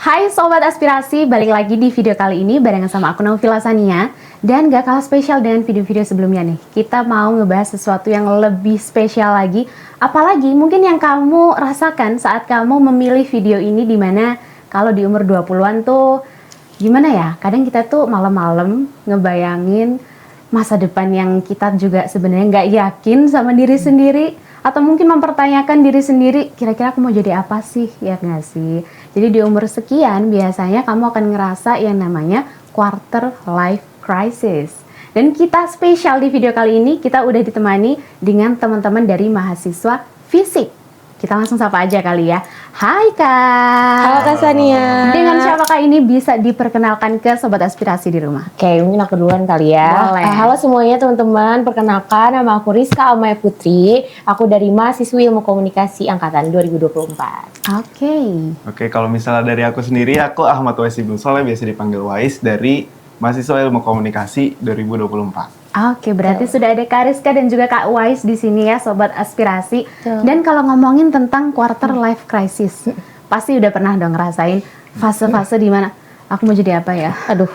Hai Sobat Aspirasi, balik lagi di video kali ini barengan sama aku Naufila Sania. Dan gak kalah spesial dengan video-video sebelumnya nih, kita mau ngebahas sesuatu yang lebih spesial lagi. Apalagi mungkin yang kamu rasakan saat kamu memilih video ini, dimana kalau di umur 20-an tuh gimana ya, kadang kita tuh malam-malam ngebayangin masa depan yang kita juga sebenarnya nggak yakin sama diri sendiri, atau mungkin mempertanyakan diri sendiri, kira-kira aku mau jadi apa sih, ya nggak sih? Jadi di umur sekian biasanya kamu akan ngerasa yang namanya quarter life crisis. Dan kita spesial di video kali ini, kita udah ditemani dengan teman-teman dari mahasiswa fisik. Kita langsung sapa aja kali ya. Hai Kak. Halo Kak Sania. Dengan siapa Kak ini bisa diperkenalkan ke Sobat Aspirasi di rumah? Oke, mungkin aku duluan kali ya. Boleh. Halo semuanya teman-teman, perkenalkan nama aku Rizka Almaya Putri. Aku dari mahasiswi Ilmu Komunikasi Angkatan 2024. Oke, Kalau misalnya dari aku sendiri, aku Ahmad Wais Ibnu Soleh, biasa dipanggil Wais, dari mahasiswa Ilmu Komunikasi 2024. Oke, berarti sudah ada Kak Rizka dan juga Kak Wais di sini ya, Sobat Aspirasi. Betul. Dan kalau ngomongin tentang quarter life crisis, pasti udah pernah dong ngerasain fase-fase di mana aku mau jadi apa ya? Aduh,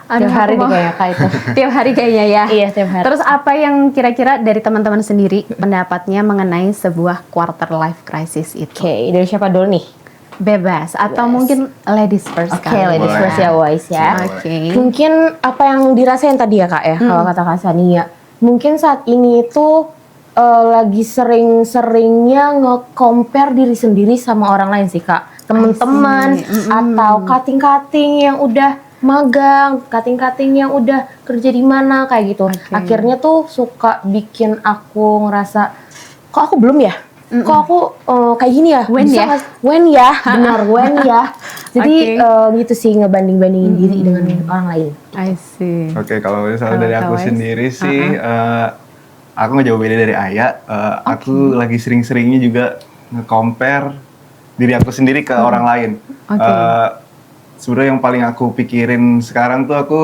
tiap hari aku nih mau- kayak Kak itu. Tiap hari kayaknya ya. Iya, tiap hari. Terus apa yang kira-kira dari teman-teman sendiri pendapatnya mengenai sebuah quarter life crisis itu? Oke, dari siapa dulu nih? Bebas atau Bebas. mungkin ladies first Oke, kali. ladies Boleh. first ya, Wise ya. Oke. Mungkin apa yang dirasain tadi ya Kak ya, kalau kata Kak Sania. Mungkin saat ini itu lagi sering-seringnya nge-compare diri sendiri sama orang lain sih Kak. Teman-teman atau cutting-cutting yang udah magang, cutting-cutting yang udah kerja di mana kayak gitu. Oke. Akhirnya tuh suka bikin aku ngerasa, kok aku belum ya? Kok aku kayak gini ya? When Bisa ya? nggak- When ya? Benar, when ya? Jadi Oke. gitu sih, ngebanding-bandingin diri dengan orang lain. I see. Oke, kalau misalnya Kalau dari Kak aku Wais? sendiri sih, aku nggak jauh beda dari Aya. Aku lagi sering-seringnya juga nge-compare diri aku sendiri ke orang lain. Oke. Sebenarnya yang paling aku pikirin sekarang tuh aku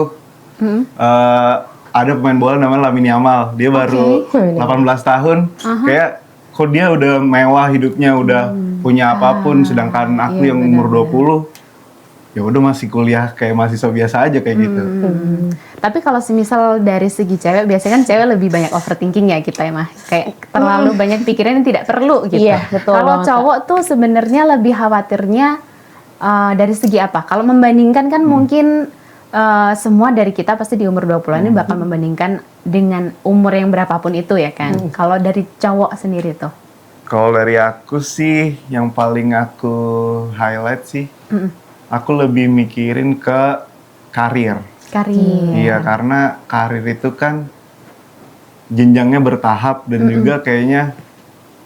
ada pemain bola namanya Lamine Yamal. Dia baru 18 tahun. Kayak kok dia udah mewah hidupnya, udah punya apapun, sedangkan aku iya, yang umur 20 ya udah masih kuliah kayak mahasiswa biasa aja kayak gitu. Tapi kalau semisal dari segi cewek, biasanya kan cewek lebih banyak overthinking ya kita ya mah. Kayak terlalu banyak pikiran yang tidak perlu gitu. Iya, betul Kalau banget, cowok tuh sebenarnya lebih khawatirnya dari segi apa? Kalau membandingkan kan mungkin semua dari kita pasti di umur 20-an ini bakal membandingkan dengan umur yang berapapun itu ya kan. Kalau dari cowok sendiri tuh. Kalau dari aku sih, yang paling aku highlight sih, aku lebih mikirin ke karir. Karir. Iya, karena karir itu kan jenjangnya bertahap dan juga kayaknya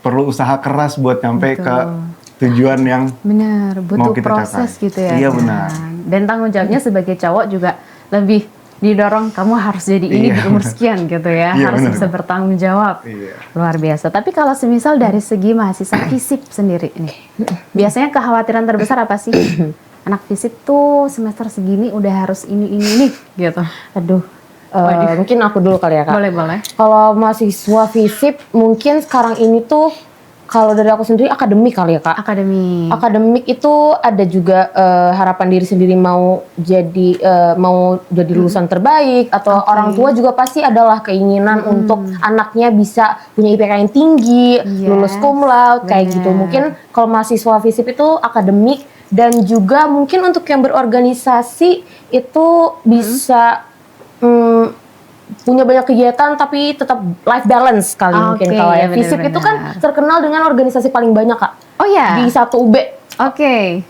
perlu usaha keras buat nyampe ke tujuan yang Benar, butuh mau kita proses capai. gitu ya. Iya, kan? benar. Dan tanggung jawabnya sebagai cowok juga lebih didorong, kamu harus jadi ini di Iya, umur sekian gitu ya. Iya, Harus benar. bisa bertanggung jawab. Iya. Luar biasa. Tapi kalau semisal dari segi mahasiswa fisip sendiri nih, biasanya kekhawatiran terbesar apa sih? Anak fisip tuh semester segini udah harus ini nih gitu. Aduh, mungkin aku dulu kali ya Kak. Boleh. Kalau mahasiswa fisip mungkin sekarang ini tuh kalau dari aku sendiri akademik kali ya Kak. Akademi. Akademik itu ada juga harapan diri sendiri mau jadi lulusan terbaik, atau orang tua juga pasti adalah keinginan untuk anaknya bisa punya IPK yang tinggi, Yes, lulus cum laude kayak gitu. benar. Mungkin kalau mahasiswa fisip itu akademik, dan juga mungkin untuk yang berorganisasi itu bisa punya banyak kegiatan tapi tetap life balance kali mungkin. Oke, Kalau iya ya fisip itu kan benar-benar. terkenal dengan organisasi paling banyak Kak. Oh ya. Di satu UB Oke.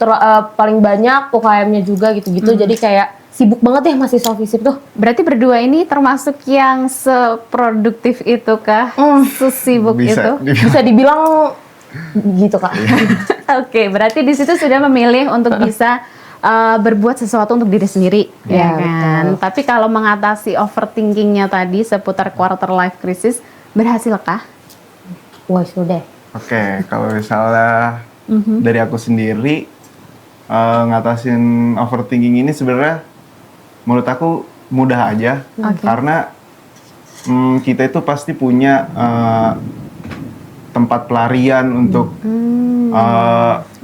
paling banyak, UKM-nya juga gitu-gitu. Jadi kayak sibuk banget ya mahasiswa fisip tuh. Berarti berdua ini termasuk yang seproduktif itu kah? Sesibuk itu? Bisa dibilang gitu Kak. Oke, berarti di situ sudah memilih untuk bisa berbuat sesuatu untuk diri sendiri, Iya, ya kan? Tapi kalau mengatasi overthinkingnya tadi seputar quarter life crisis, berhasilkah? Wah, sudah. Oke, kalau misalnya dari aku sendiri, ngatasin overthinking ini sebenarnya menurut aku mudah aja. Karena kita itu pasti punya tempat pelarian untuk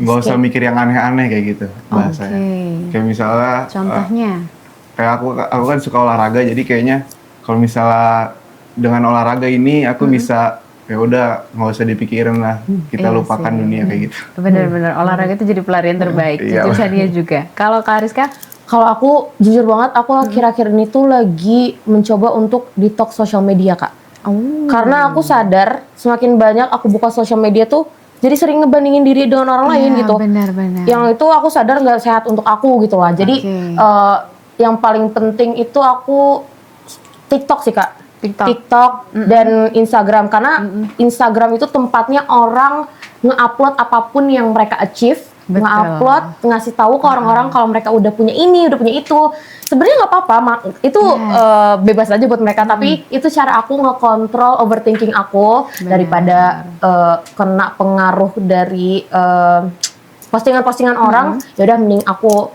nggak usah mikir yang aneh-aneh kayak gitu bahasanya. Oke. Kayak misalnya Contohnya? kayak aku kan suka olahraga, jadi kayaknya kalau misalnya dengan olahraga ini aku bisa ya udah nggak usah dipikirin lah, kita Iya lupakan sih. dunia kayak gitu. Bener-bener olahraga itu jadi pelarian terbaik. Iya. Jujur Sania juga. Kalau Kak Ariska? Kalau aku jujur banget, aku akhir-akhir ini tuh lagi mencoba untuk detox sosial media, Kak. Oh. Karena aku sadar semakin banyak aku buka sosial media tuh jadi sering ngebandingin diri dengan orang lain gitu. Benar-benar. Yang itu aku sadar nggak sehat untuk aku gitu lah. Jadi Oke. yang paling penting itu aku TikTok sih, Kak. TikTok. Dan Instagram, karena Instagram itu tempatnya orang nge-upload apapun yang mereka achieve, Betul. nge-upload, ngasih tahu ke orang-orang kalau mereka udah punya ini, udah punya itu. Sebenarnya nggak apa-apa, itu bebas aja buat mereka. Tapi itu cara aku ngekontrol overthinking aku daripada kena pengaruh dari postingan-postingan orang. Yaudah mending aku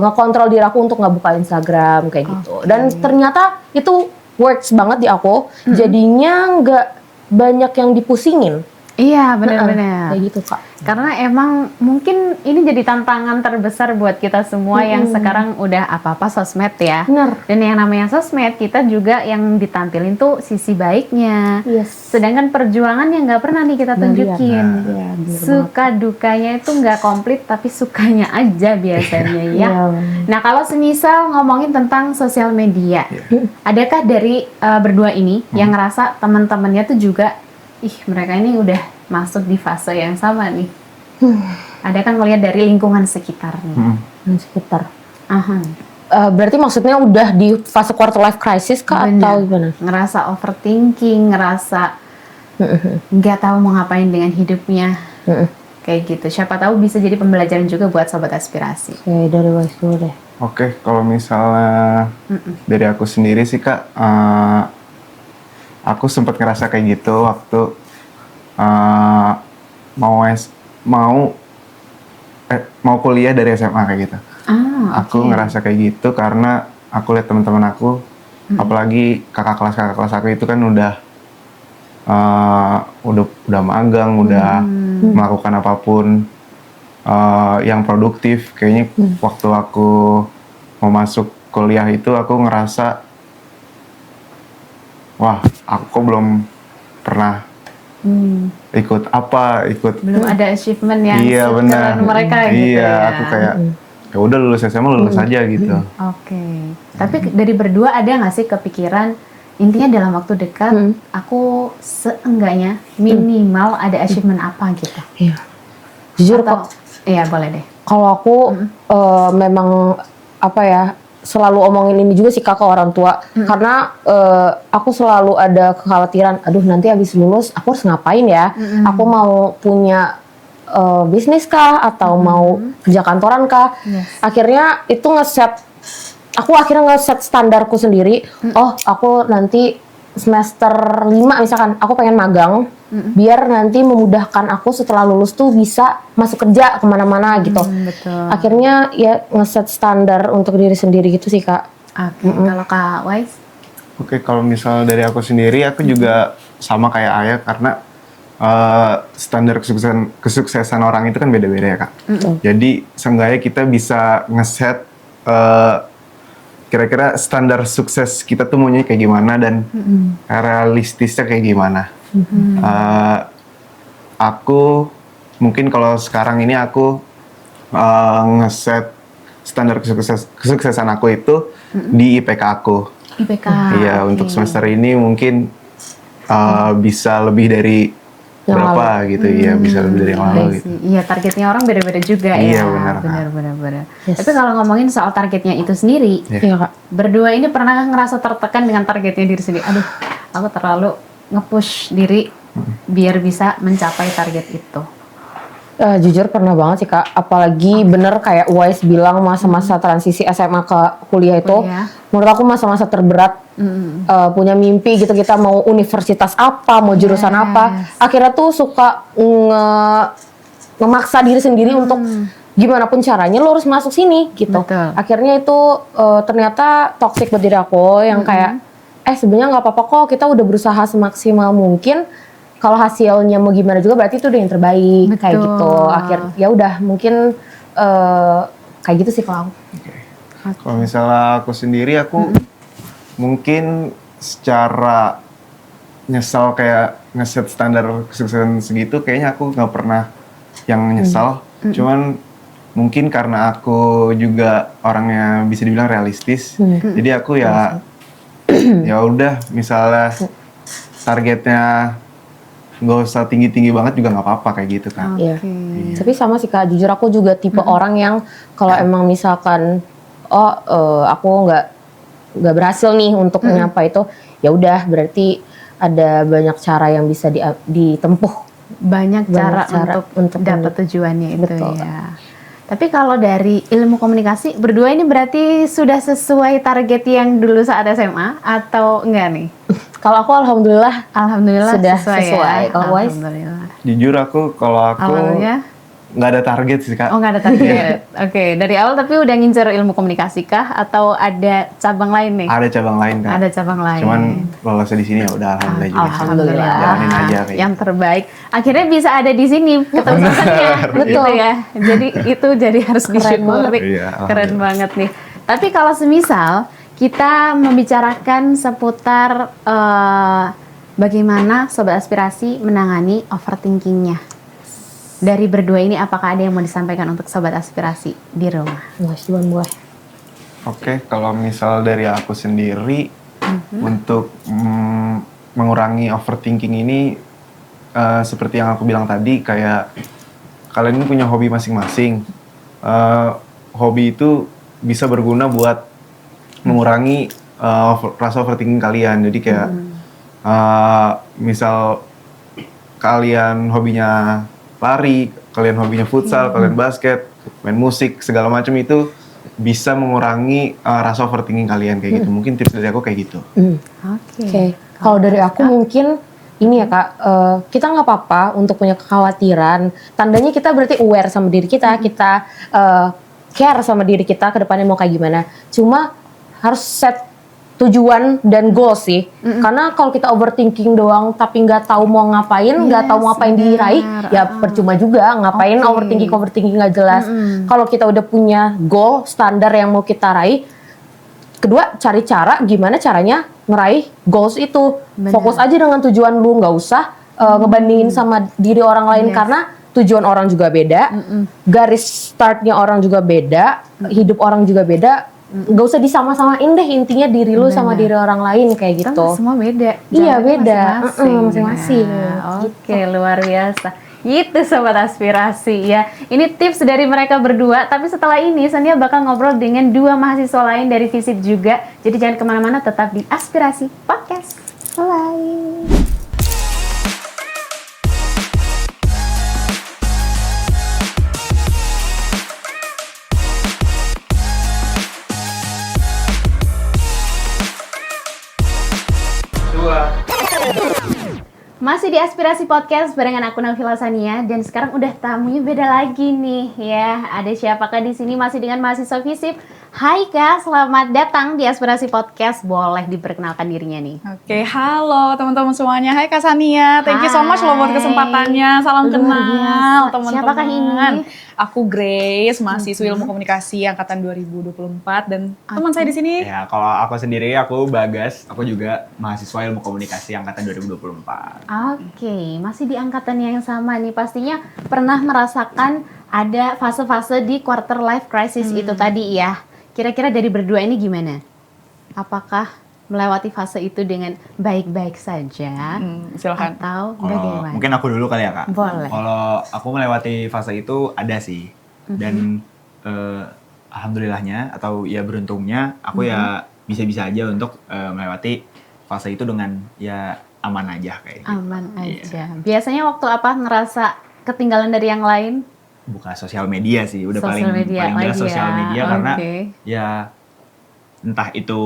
ngekontrol diri aku untuk nggak buka Instagram kayak gitu. Dan ternyata itu works banget di aku. Jadinya nggak banyak yang dipusingin. Iya, benar-benar. Kayak gitu, Kak. Karena emang mungkin ini jadi tantangan terbesar buat kita semua yang sekarang udah apa-apa sosmed ya. Benar. Dan yang namanya sosmed, kita juga yang ditampilin tuh sisi baiknya. Yes. Sedangkan perjuangan yang nggak pernah nih kita tunjukin. Iya, bener Suka dukanya itu nggak komplit, tapi sukanya aja biasanya ya. Iya, Nah, kalau semisal ngomongin tentang sosial media, adakah dari berdua ini yang ngerasa teman-temannya tuh juga, ih mereka ini udah masuk di fase yang sama nih? Ada kan ngelihat dari lingkungan sekitarnya. sekitar. Aha. Berarti maksudnya udah di fase quarter life crisis, Kak, Bener. atau gimana? Ngerasa overthinking, ngerasa nggak tahu mau ngapain dengan hidupnya. Kayak gitu. Siapa tahu bisa jadi pembelajaran juga buat sobat aspirasi. Oke, dari Wise dulu deh. Oke, kalau misalnya dari aku sendiri sih Kak, aku sempat ngerasa kayak gitu waktu mau kuliah dari SMA kayak gitu. Aku ngerasa kayak gitu karena aku lihat teman-teman aku, apalagi kakak kelas aku itu kan udah magang, udah melakukan apapun yang produktif. Kayaknya waktu aku mau masuk kuliah itu aku ngerasa, wah, aku belum pernah ikut Belum ada achievement yang iya benar sekeren mereka gitu ya. Aku kayak ya udah lulus SMA lulus aja gitu. Oke. Tapi dari berdua ada nggak sih kepikiran intinya dalam waktu dekat aku seenggaknya minimal ada achievement apa gitu? Iya. Jujur, Atau, iya boleh deh. kalau aku memang apa ya, selalu omongin ini juga sih Kak ke orang tua. Karena aku selalu ada kekhawatiran, aduh nanti habis lulus aku harus ngapain ya? Aku mau punya bisnis kah atau mau kerja kantoran kah? Akhirnya itu aku akhirnya ngeset standarku sendiri. Oh, aku nanti semester 5 misalkan aku pengen magang, biar nanti memudahkan aku setelah lulus tuh bisa masuk kerja kemana-mana gitu. Betul. Akhirnya ya ngeset standar untuk diri sendiri gitu sih Kak. Oke. Kalau Kak Wise? Oke, kalau misalnya dari aku sendiri, aku juga sama kayak Ayah karena standar kesuksesan orang itu kan beda-beda ya Kak. Jadi seenggaknya kita bisa ngeset kira-kira standar sukses kita tuh maunya kayak gimana dan realistisnya kayak gimana. Aku mungkin kalau sekarang ini aku ngeset standar kesuksesan aku itu di IPK aku. IPK. Iya, untuk semester ini mungkin bisa lebih dari Yang berapa gitu, iya bisa lebih dari yang lalu Iya gitu. sih. Iya, targetnya orang beda-beda juga Iya, ya. benar, Kak. Benar. Yes. Tapi kalau ngomongin soal targetnya itu sendiri, Iya Kak. berdua ini pernah ngerasa tertekan dengan targetnya diri sendiri? Aduh, aku terlalu nge-push diri biar bisa mencapai target itu. Jujur pernah banget sih Kak, apalagi bener kayak Wise bilang masa-masa transisi SMA ke kuliah itu, menurut aku masa-masa terberat. Punya mimpi gitu, kita mau universitas apa, mau jurusan apa, akhirnya tuh suka memaksa diri sendiri untuk gimana pun caranya lo harus masuk sini gitu. Betul. Akhirnya itu ternyata toxic buat diri aku yang kayak sebenarnya nggak apa-apa kok, kita udah berusaha semaksimal mungkin. kalau hasilnya mau gimana juga berarti itu udah yang terbaik kayak Betul. gitu. Ya udah mungkin kayak gitu sih kalau aku. Kalau misalnya aku sendiri, aku mungkin secara nyesal kayak ngeset standar kesuksesan segitu, kayaknya aku nggak pernah yang nyesal. Cuman mungkin karena aku juga orangnya bisa dibilang realistis, jadi aku ya ya udah misalnya targetnya nggak usah tinggi-tinggi banget juga nggak apa-apa kayak gitu kan. Iya. Oke. Tapi sama sih Kak, jujur aku juga tipe orang yang kalau emang misalkan aku nggak berhasil nih untuk menyapa itu, ya udah berarti ada banyak cara yang bisa ditempuh. Banyak cara untuk dapat tujuannya itu Betul. ya. Tapi kalau dari ilmu komunikasi, berdua ini berarti sudah sesuai target yang dulu saat SMA atau enggak nih? Kalau aku alhamdulillah Alhamdulillah Sudah sesuai. sesuai. Ya. Kalau Wais? Alhamdulillah. Jujur kalau aku Awalnya? nggak ada target sih Kak. Oh nggak ada target. Oke, dari awal tapi udah ngincer ilmu komunikasi kah atau ada cabang lain nih? Ada cabang lain Kak. Ada cabang lain. Cuman lolosnya di sini ya udah alhamdulillah juga. Alhamdulillah. Jalanin aja kayak Yang terbaik. Akhirnya bisa ada di sini ketemu Sasannya. Betul ya. Jadi itu jadi harus disyukuri. Iya, Keren banget nih. Tapi kalau semisal kita membicarakan seputar bagaimana Sobat Aspirasi menangani overthinkingnya. Dari berdua ini apakah ada yang mau disampaikan untuk Sobat Aspirasi di rumah? boleh. Oke, kalau misal dari aku sendiri untuk mengurangi overthinking ini seperti yang aku bilang tadi, kayak kalian ini punya hobi masing-masing. Hobi itu bisa berguna buat mengurangi rasa overthinking kalian. Jadi kayak misal kalian hobinya lari, kalian hobinya futsal, kalian basket, main musik, segala macam itu bisa mengurangi rasa overthinking kalian kayak gitu. Mungkin tips dari aku kayak gitu. Oke. Kalau dari aku mungkin ini ya Kak, kita nggak apa-apa untuk punya kekhawatiran. Tandanya kita berarti aware sama diri kita, kita care sama diri kita ke depannya mau kayak gimana. Cuma harus set tujuan dan goal sih. Karena kalau kita overthinking doang tapi nggak tahu mau ngapain, nggak tahu mau ngapain diraih, ya percuma juga. Ngapain overthinking nggak jelas. Kalau kita udah punya goal standar yang mau kita raih, kedua cari cara gimana caranya ngeraih goals itu. Fokus aja dengan tujuan lu, nggak usah ngebandingin sama diri orang lain karena tujuan orang juga beda, garis startnya orang juga beda, hidup orang juga beda. Gak usah disama-samain deh, intinya diri lu sama diri orang lain kayak gitu. Kan semua beda. Iya Jalannya beda, masing-masing. masing-masing. Nah, Oke, luar biasa. Itu Sobat Aspirasi ya. Ini tips dari mereka berdua. Tapi setelah ini Sania bakal ngobrol dengan dua mahasiswa lain dari FISIP juga. Jadi jangan kemana-mana, tetap di Aspirasi Podcast. Bye. Masih di Aspirasi Podcast barengan aku Navila Sania dan sekarang udah tamunya beda lagi nih ya. Ada siapakah di sini masih dengan mahasiswa FISIP? Hai Kak, selamat datang di Aspirasi Podcast. Boleh diperkenalkan dirinya nih. Oke, halo teman-teman semuanya. Hai Kak Sania, thank you so much loh buat Hai. kesempatannya. Salam Luar kenal biasa. teman-teman. Siapakah ini? Aku Grace, mahasiswa Ilmu Komunikasi angkatan 2024 dan teman saya di sini. Ya, kalau aku sendiri, aku Bagas. Aku juga mahasiswa Ilmu Komunikasi angkatan 2024. Oke, masih di angkatan yang sama nih. Pastinya pernah merasakan ada fase-fase di quarter life crisis itu tadi ya. Kira-kira dari berdua ini gimana? Apakah melewati fase itu dengan baik-baik saja? Silakan. Atau Kalau bagaimana? mungkin aku dulu kali ya, Kak. Boleh. Kalau aku melewati fase itu ada sih. Dan alhamdulillahnya atau ya beruntungnya aku ya bisa-bisa aja untuk melewati fase itu dengan ya aman aja kayak gitu. Aman Iya. aja. Biasanya waktu apa ngerasa ketinggalan dari yang lain? Buka sosial media sih, udah Sosial media paling jelas lagi sosial ya. media karena Oke. ya entah itu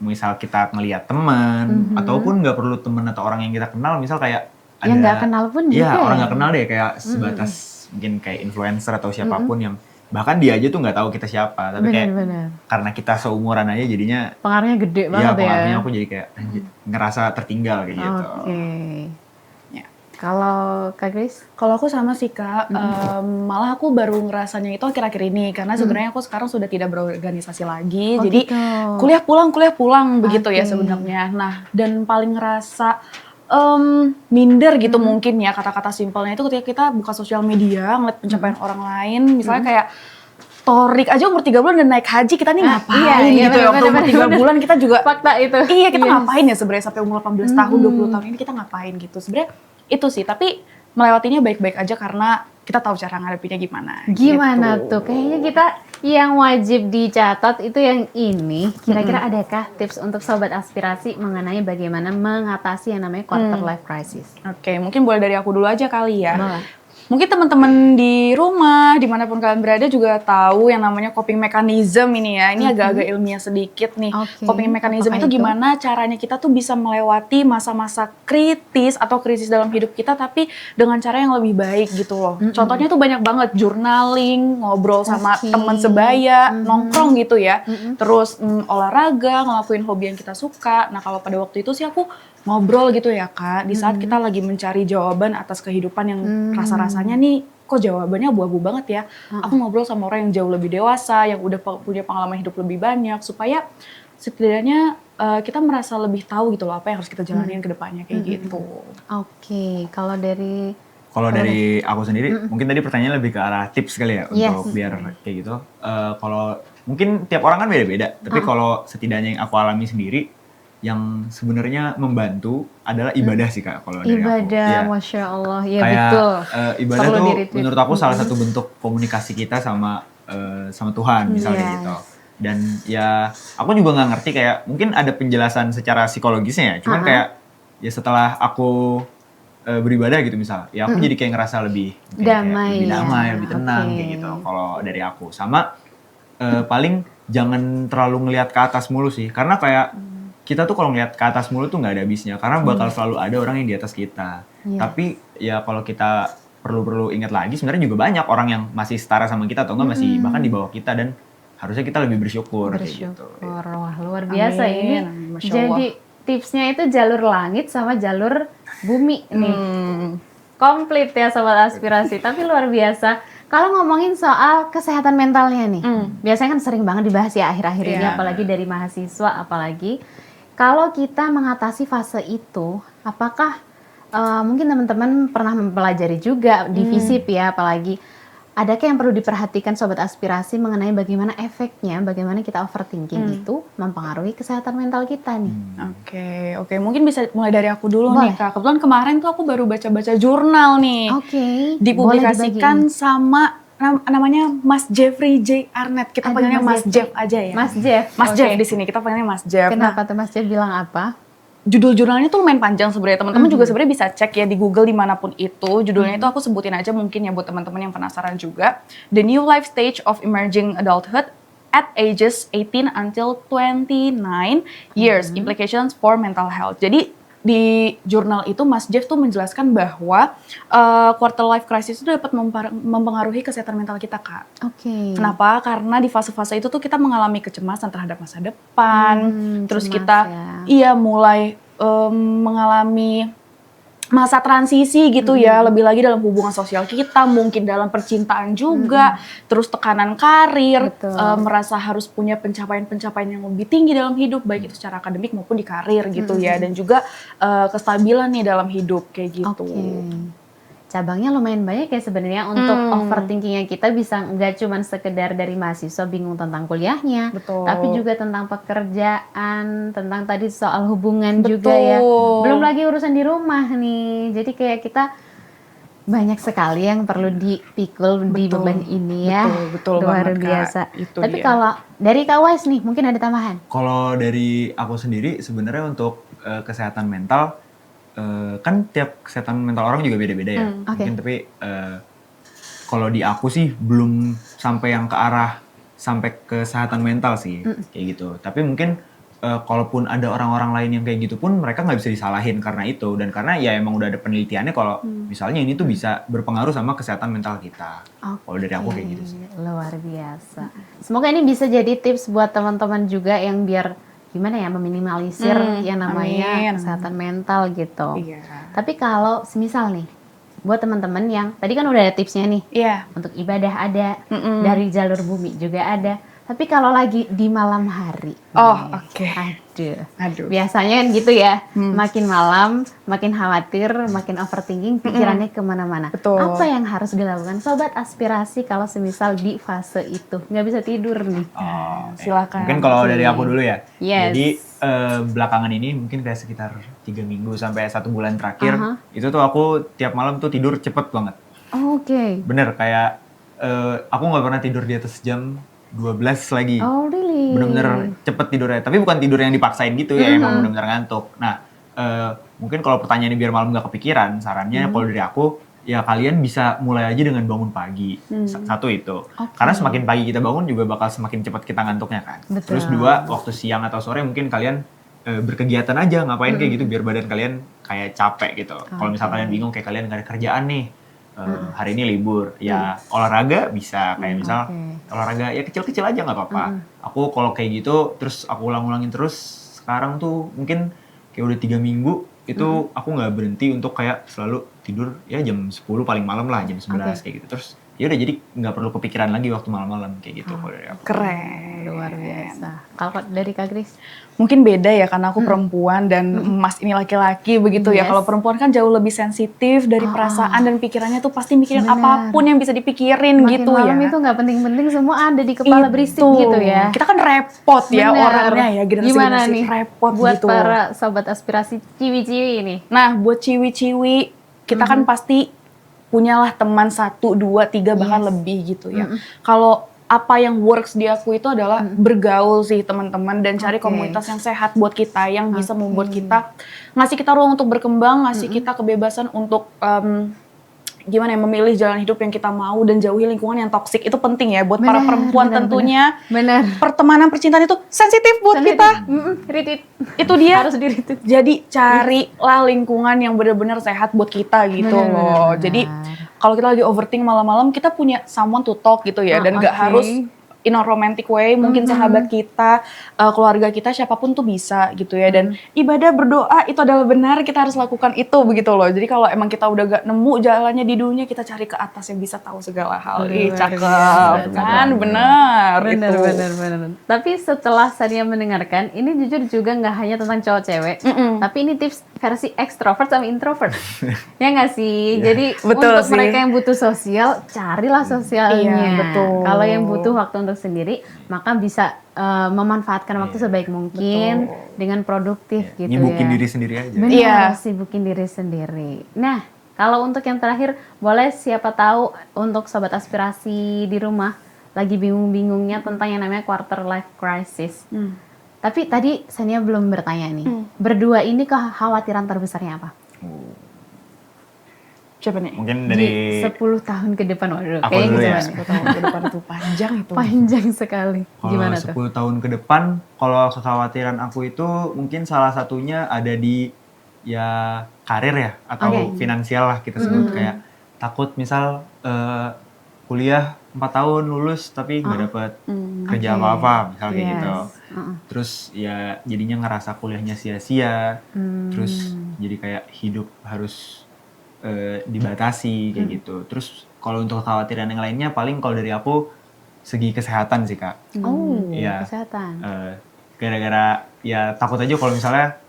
misal kita ngelihat teman ataupun nggak perlu teman atau orang yang kita kenal, misal kayak ada Yang nggak kenal pun juga Iya, orang ya? nggak kenal deh kayak sebatas mungkin kayak influencer atau siapapun yang bahkan dia aja tuh nggak tahu kita siapa, tapi kayak Benar-benar. karena kita seumuran aja jadinya Pengaruhnya gede banget ya ya. pengaruhnya aku jadi kayak anjir, ngerasa tertinggal kayak gitu. Oke. Ya. Kalau Kak Grace? Kalau aku sama sih Kak, malah aku baru ngerasanya itu akhir-akhir ini karena sebenarnya aku sekarang sudah tidak berorganisasi lagi, Oh, jadi gitu. kuliah pulang begitu ya Oke. sebenarnya. Nah, dan paling ngerasa minder gitu mungkin ya, kata-kata simpelnya itu ketika kita buka sosial media ngeliat pencapaian orang lain, misalnya kayak Torik aja umur 3 bulan dan naik haji, kita nih ngapain iya, gitu ya, waktu umur 3 bener. bulan kita juga Fakta itu. iya, kita Yes. ngapain ya sebenarnya sampai umur 18 tahun, 20 tahun ini kita ngapain gitu. Sebenarnya itu sih, tapi melewatinya baik-baik aja karena kita tahu cara ngadepinnya gimana. Gimana gitu. tuh? Kayaknya kita yang wajib dicatat itu yang ini. Kira-kira adakah tips untuk sobat aspirasi mengenai bagaimana mengatasi yang namanya quarter life crisis? Oke, mungkin boleh dari aku dulu aja kali ya. Boleh. Mungkin teman-teman di rumah, dimanapun kalian berada juga tahu yang namanya coping mechanism ini ya. Ini agak-agak ilmiah sedikit nih. Oke, Coping mechanism apakah itu itu? gimana caranya kita tuh bisa melewati masa-masa kritis atau krisis dalam hidup kita tapi dengan cara yang lebih baik gitu loh. Contohnya tuh banyak banget, journaling, ngobrol sama Oke. teman sebaya, nongkrong gitu ya. Terus olahraga, ngelakuin hobi yang kita suka. Nah kalau pada waktu itu sih aku ngobrol gitu ya Kak, di saat kita lagi mencari jawaban atas kehidupan yang rasa-rasanya nih kok jawabannya abu-abu banget ya. Aku ngobrol sama orang yang jauh lebih dewasa, yang udah punya pengalaman hidup lebih banyak, supaya setidaknya kita merasa lebih tahu gitu loh apa yang harus kita jalanin ke depannya kayak gitu. Oke, kalau dari Kalau dari aku sendiri, mungkin tadi pertanyaannya lebih ke arah tips kali ya Yes. untuk biar kayak gitu. Kalau mungkin tiap orang kan beda-beda, tapi kalau setidaknya yang aku alami sendiri, yang sebenarnya membantu adalah ibadah sih Kak. Kalau dari aku. ibadah, Iya. Masya Allah, ya Kayak betul. ibadah Perlu tuh di-retweet. menurut aku salah satu bentuk komunikasi kita sama sama Tuhan misalnya Yes. gitu. Dan ya aku juga nggak ngerti kayak mungkin ada penjelasan secara psikologisnya ya. Cuman kayak ya setelah aku beribadah gitu misal, ya aku jadi kayak ngerasa lebih mungkin kayak Damai lebih ya. damai, lebih tenang Oke. kayak gitu. Kalau dari aku sama paling jangan terlalu ngelihat ke atas mulu sih, karena kayak kita tuh kalau ngelihat ke atas mulu tuh nggak ada habisnya, karena bakal selalu ada orang yang di atas kita. Iya. Tapi ya kalau kita perlu ingat lagi, sebenarnya juga banyak orang yang masih setara sama kita atau enggak masih bahkan di bawah kita dan harusnya kita lebih bersyukur, kayak gitu. Bersyukur, wah luar biasa Amin, ini. Masya Allah. Jadi tipsnya itu jalur langit sama jalur bumi nih. Komplit ya sobat aspirasi, tapi luar biasa. Kalau ngomongin soal kesehatan mentalnya nih, biasanya kan sering banget dibahas ya akhir-akhir ini, Iya. apalagi dari mahasiswa, apalagi kalau kita mengatasi fase itu, apakah mungkin teman-teman pernah mempelajari juga di FISIP ya, apalagi adakah yang perlu diperhatikan sobat aspirasi mengenai bagaimana efeknya, bagaimana kita overthinking itu mempengaruhi kesehatan mental kita nih? Oke, mungkin bisa mulai dari aku dulu Boleh. nih Kak. Kebetulan kemarin tuh aku baru baca-baca jurnal nih. Oke, Dipublikasikan boleh sama namanya Mas Jeffrey J. Arnett. Kita Aduh, panggilnya Mas Mas Jeffrey. Jeff aja ya. Mas Jeff. Mas Oke. Jeff di sini kita panggilnya Mas Jeff. Nah, Kenapa tuh Mas Jeff bilang apa? judul jurnalnya tuh lumayan panjang sebenarnya. Teman-teman juga sebenarnya bisa cek ya di Google dimanapun itu. Judulnya itu aku sebutin aja mungkin ya buat teman-teman yang penasaran juga. The New Life Stage of Emerging Adulthood at ages 18 until 29 years, implications for mental health. Jadi di jurnal itu Mas Jeff tuh menjelaskan bahwa quarter life crisis itu dapat mempengaruhi kesehatan mental kita, Kak. Oke. Kenapa? Karena di fase-fase itu tuh kita mengalami kecemasan terhadap masa depan, terus cemas kita mulai mengalami masa transisi gitu ya, lebih lagi dalam hubungan sosial kita, mungkin dalam percintaan juga, terus tekanan karir, Betul. merasa harus punya pencapaian-pencapaian yang lebih tinggi dalam hidup, baik itu secara akademik maupun di karir gitu ya, dan juga kestabilan nih dalam hidup kayak gitu. Oke. Cabangnya lumayan banyak ya sebenarnya untuk overthinkingnya kita bisa nggak cuma sekedar dari mahasiswa bingung tentang kuliahnya, Betul. tapi juga tentang pekerjaan, tentang tadi soal hubungan juga ya. Belum lagi urusan di rumah nih. Jadi kayak kita banyak sekali yang perlu dipikul di beban ini ya. Betul Luar banget, Kak. biasa. Itu Tapi dia. kalau dari Kak Wais nih mungkin ada tambahan. Kalau dari aku sendiri sebenarnya untuk kesehatan mental kan tiap kesehatan mental orang juga beda-beda ya. Mungkin tapi kalau di aku sih belum sampai yang ke arah sampai kesehatan mental sih kayak gitu. Tapi mungkin kalaupun ada orang-orang lain yang kayak gitu pun mereka nggak bisa disalahin karena itu dan karena ya emang udah ada penelitiannya kalau misalnya ini tuh bisa berpengaruh sama kesehatan mental kita. Kalau dari aku kayak gitu sih. Luar biasa. Semoga ini bisa jadi tips buat teman-teman juga yang biar gimana ya, meminimalisir yang namanya amin. kesehatan mental gitu. Iya. Tapi kalau semisal nih, buat teman-teman yang tadi kan udah ada tipsnya nih, Iya. untuk ibadah ada, dari jalur bumi juga ada. Tapi kalau lagi di malam hari, Oh, nih, oke. Aduh. biasanya kan gitu ya, makin malam, makin khawatir, makin overthinking, pikirannya kemana-mana. Betul. Apa yang harus dilakukan sobat aspirasi kalau semisal di fase itu nggak bisa tidur nih? Oh, oke. Silakan. Mungkin kalau dari aku dulu ya. Yes. Jadi belakangan ini mungkin kayak sekitar 3 minggu sampai 1 bulan terakhir, itu tuh aku tiap malam tuh tidur cepet banget. Oke. Bener, kayak aku nggak pernah tidur di atas jam 12 lagi. Oh really? Bener-bener cepet tidurnya. Tapi bukan tidur yang dipaksain gitu ya, emang bener-bener ngantuk. Nah, mungkin kalau pertanyaannya biar malam nggak kepikiran, sarannya kalau dari aku, ya kalian bisa mulai aja dengan bangun pagi. Satu itu. Karena semakin pagi kita bangun juga bakal semakin cepat kita ngantuknya kan. Betul. Terus dua, waktu siang atau sore mungkin kalian berkegiatan aja, ngapain kayak gitu biar badan kalian kayak capek gitu. Kalau misal kalian bingung kayak kalian nggak ada kerjaan nih, hari ini libur, ya olahraga bisa kayak misal olahraga ya kecil-kecil aja nggak apa-apa. Aku kalau kayak gitu terus aku ulang-ulangin terus, sekarang tuh mungkin kayak udah 3 minggu itu aku nggak berhenti untuk kayak selalu tidur ya jam 10 paling malam lah, jam 11 kayak gitu. Terus ya udah, jadi nggak perlu kepikiran lagi waktu malam-malam kayak gitu kalau dari aku. Keren. Luar biasa. Kalau dari Kak Grace? Mungkin beda ya karena aku perempuan dan Mas ini laki-laki begitu ya. Yes. Kalau perempuan kan jauh lebih sensitif dari perasaan dan pikirannya tuh pasti mikirin Bener. apapun yang bisa dipikirin Makin gitu malam ya. itu nggak penting-penting, semua ada di kepala berisik Itu. gitu ya. Kita kan repot ya Bener. orangnya ya, Gimana generasi nih repot buat gitu. para sobat aspirasi ciwi-ciwi ini? Nah, buat ciwi-ciwi kita kan pasti punyalah teman 1, 2, 3 bahkan lebih gitu ya. Kalau apa yang works di aku itu adalah bergaul sih teman-teman dan cari Oke. komunitas yang sehat buat kita, yang bisa membuat kita, ngasih kita ruang untuk berkembang, ngasih kita kebebasan untuk gimana ya, memilih jalan hidup yang kita mau dan jauhi lingkungan yang toksik. Itu penting ya buat para Benar, perempuan benar, tentunya. Bener. Pertemanan percintaan itu sensitif buat kita. Retweet. Itu dia. Harus di-retweet. Jadi carilah lingkungan yang benar-benar sehat buat kita gitu Benar, loh. benar. Jadi kalau kita lagi overthink malam-malam, kita punya someone to talk gitu ya, dan nggak oke. harus in a romantic way, mungkin sahabat kita, keluarga kita, siapapun tuh bisa gitu ya. Dan ibadah, berdoa itu adalah benar, kita harus lakukan itu begitu loh. Jadi kalau emang kita udah gak nemu jalannya di dunia, kita cari ke atas yang bisa tahu segala hal. Ih, Luar cakep biasa, kan, benar. Bener, itu. bener. Tapi setelah Sania mendengarkan, ini jujur juga nggak hanya tentang cowok cewek, tapi ini tips versi extrovert sama introvert. Ya nggak sih? Jadi Betul untuk sih. mereka yang butuh sosial, carilah sosialnya. Iya, betul. Kalau yang butuh waktu untuk sendiri, maka bisa memanfaatkan waktu sebaik mungkin dengan produktif gitu Nyibukin ya. diri sendiri aja. Benar, Iya. sibukin diri sendiri. Nah, kalau untuk yang terakhir, boleh siapa tahu untuk sobat aspirasi di rumah lagi bingung-bingungnya tentang yang namanya quarter life crisis. Tapi tadi Sania belum bertanya nih, berdua ini kekhawatiran terbesarnya apa? Siapa nih? Mungkin Di dari 10 tahun ke depan, waduh, Aku kayaknya dulu gitu ya. Mas. 10 tahun ke depan itu panjang itu. Panjang sekali. kalau Gimana 10 tuh? tahun ke depan, kalau kekhawatiran aku itu mungkin salah satunya ada di ya karir ya, atau Oke. finansial lah kita sebut. Kayak takut misal kuliah 4 tahun lulus tapi nggak dapet kerja Oke. apa-apa misal kayak Yes. gitu. Terus ya jadinya ngerasa kuliahnya sia-sia. Terus jadi kayak hidup harus dibatasi kayak gitu. Terus kalau untuk kekhawatiran yang lainnya paling kalau dari aku segi kesehatan sih Kak. Oh, Iya. kesehatan. Gara-gara ya takut aja kalau misalnya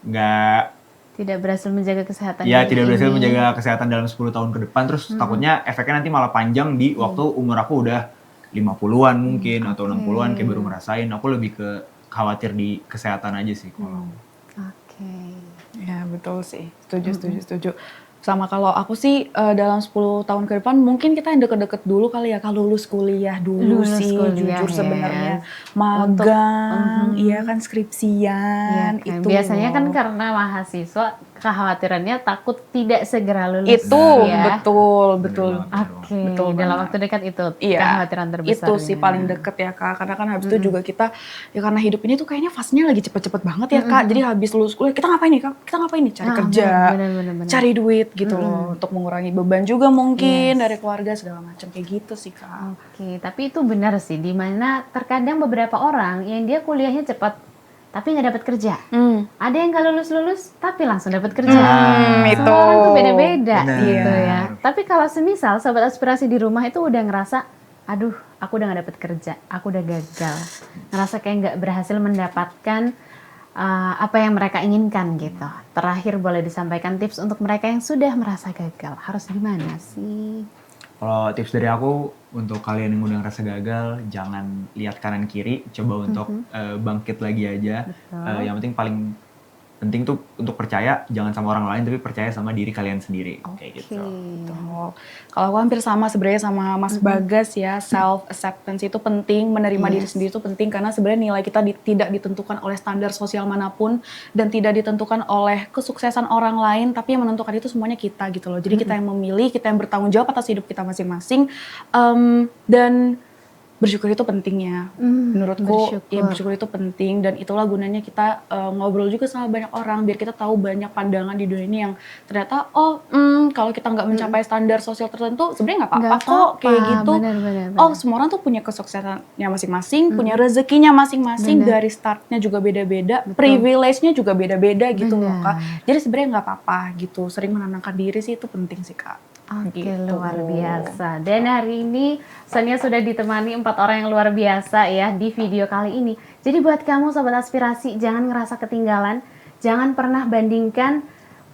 nggak Tidak berhasil menjaga kesehatan. ya diri tidak berhasil ini. menjaga kesehatan dalam 10 tahun ke depan, terus takutnya efeknya nanti malah panjang di waktu umur aku udah 50-an mungkin atau 60-an kayak baru ngerasain. Aku lebih ke khawatir di kesehatan aja sih kalau. Oke. Ya betul sih, setuju. Sama kalau aku sih dalam 10 tahun ke depan mungkin kita yang deket-deket dulu kali ya, kalau lulus kuliah dulu Lulus sih kuliah, jujur ya. sebenarnya. Magang, iya kan, skripsian, Iya kan. itu Biasanya kan loh. karena mahasiswa kekhawatirannya takut tidak segera lulus. Itu ya. betul. Oke, Betul dalam banget. waktu dekat itu Iya, kekhawatiran terbesar. itu sih paling deket ya Kak, karena kan habis itu juga kita, ya karena hidup ini tuh kayaknya fasenya lagi cepet-cepet banget ya Kak, jadi habis lulus kuliah, kita ngapain nih Kak? Kita ngapain nih? Cari kerja, bener. cari duit gitu loh, untuk mengurangi beban juga mungkin dari keluarga segala macam kayak gitu sih Kak. Oke, tapi itu benar sih, dimana terkadang beberapa orang yang dia kuliahnya cepat, tapi nggak dapat kerja. Ada yang nggak lulus tapi langsung dapat kerja. itu. Semua orang tuh beda-beda Benar. gitu ya. Tapi kalau semisal sobat aspirasi di rumah itu udah ngerasa, aduh, aku udah nggak dapat kerja, aku udah gagal, ngerasa kayak nggak berhasil mendapatkan apa yang mereka inginkan gitu. Terakhir boleh disampaikan tips untuk mereka yang sudah merasa gagal, harus gimana sih? Kalau tips dari aku untuk kalian yang udah ngerasa gagal, jangan lihat kanan kiri, coba untuk bangkit lagi aja. Yang penting paling penting tuh untuk percaya, jangan sama orang lain tapi percaya sama diri kalian sendiri, kayak gitu. Betul. Kalau aku hampir sama sebenarnya sama Mas Bagas ya, self acceptance itu penting, menerima diri sendiri itu penting karena sebenarnya nilai kita tidak ditentukan oleh standar sosial manapun dan tidak ditentukan oleh kesuksesan orang lain, tapi yang menentukan itu semuanya kita gitu loh. Jadi kita yang memilih, kita yang bertanggung jawab atas hidup kita masing-masing, dan bersyukur itu pentingnya. Menurutku ya bersyukur itu penting dan itulah gunanya kita ngobrol juga sama banyak orang biar kita tahu banyak pandangan di dunia ini yang ternyata kalau kita nggak mencapai standar sosial tertentu sebenarnya nggak apa-apa kok kayak gitu. Bener. Oh, semua orang tuh punya kesuksesannya masing-masing, punya rezekinya masing-masing, dari startnya juga beda-beda, privilege-nya juga beda-beda gitu loh Kak. Jadi sebenarnya nggak apa-apa gitu. Sering menenangkan diri sih itu penting sih Kak. Oke, Gitu. luar biasa. Dan hari ini Sonia sudah ditemani 4 orang yang luar biasa ya di video kali ini. Jadi buat kamu sobat aspirasi, jangan ngerasa ketinggalan, jangan pernah bandingkan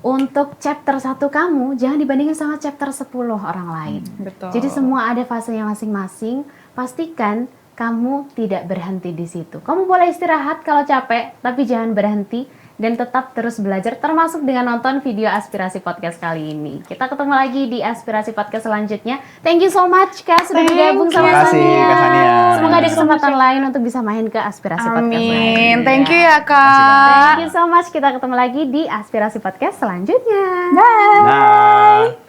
untuk chapter 1 kamu, jangan dibandingkan sama chapter 10 orang lain. Betul. Jadi semua ada fasenya masing-masing. Pastikan kamu tidak berhenti di situ. Kamu boleh istirahat kalau capek, tapi jangan berhenti. Dan tetap terus belajar, termasuk dengan nonton video Aspirasi Podcast kali ini. Kita ketemu lagi di Aspirasi Podcast selanjutnya. Thank you so much Kak sudah bergabung sama Terima kasih, Sonia. Kak Sonia. Semoga ada kesempatan lain untuk bisa main ke Aspirasi Podcast lainnya. Amin. Thank you ya Kak. Thank you so much. Kita ketemu lagi di Aspirasi Podcast selanjutnya. Nah.